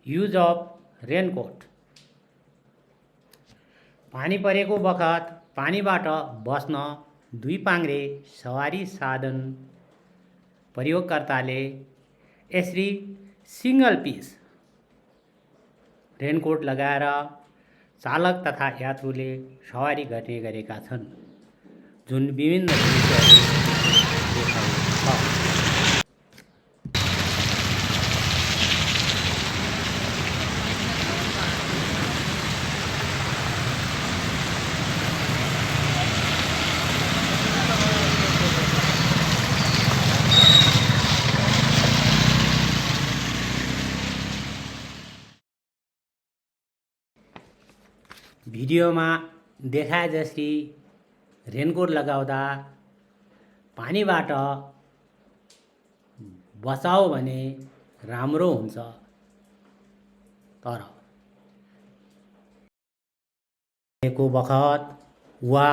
Use of raincoat. पानी परेको बखत पानीबाट बस्न दुई पाङ्ग्रे सवारी साधन प्रयोगकर्ताले यसरी सिंगल पिस रेनकोट लगाएर चालक तथा यात्रुले सवारी गर्ने गरेका छन्, जुन विभिन्न दृश्यहरू देखाएको छ। भिडियोमा देखाए जसरी रेनकोट लगाउँदा पानीबाट बचाओ भने राम्रो हुन्छ, तर को बखत वा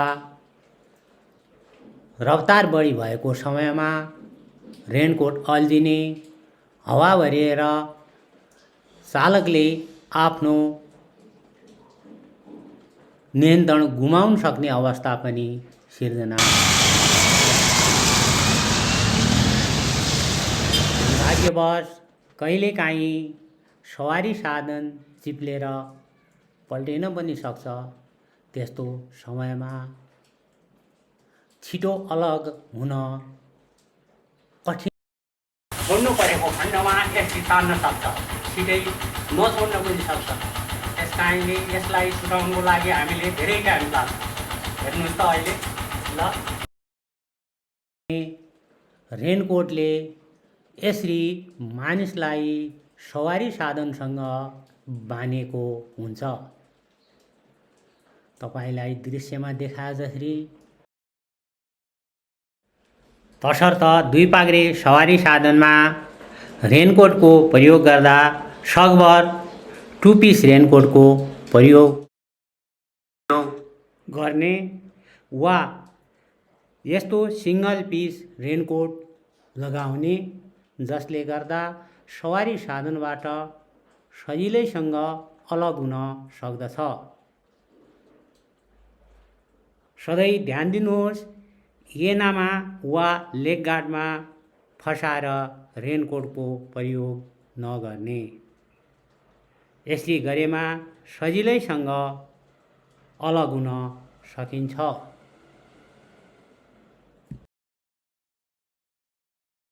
रफ्तार बढी भएको समयमा रेनकोट अल्झिने, हावा भरिएर चालकले आफ्नो नियन्त्रण गुमाउन सक्ने अवस्था पनि सिर्जना। दुर्भाग्यवश कहिलेकाहीँ सवारी साधन चिप्लेर पल्टिन पनि सक्छ। त्यस्तो समयमा छिटो अलग हुन कठिन छोड्नु परेको खण्डमा यसले तान्न सक्छ, छिटै नछोड्न पनि सक्छ। त्यस कारणले यसलाई छुटाउनको लागि हामीले धेरै काम लाग्छ। हेर्नुहोस् त अहिले ल रेनकोटले यसरी मानिसलाई सवारी साधनसँग बाँधेको हुन्छ। तपाईलाई दृश्यमा देखाए जसरी तसर्थ दुई पाग्रे सवारी साधनमा रेनकोटको प्रयोग गर्दा सकभर टू पिस रेनकोटको प्रयोग गर्ने वा यस्तो सिंगल पिस रेनकोट लगाउने, जसले गर्दा सवारी साधनबाट सजिलैसँग अलग हुन सक्दछ। सधैँ ध्यान दिनुहोस्, ऐनामा वा लेग गार्डमा फसाएर रेनकोटको प्रयोग नगर्ने। यसले गरेमा सजिलैसँग अलग हुन सकिन्छ।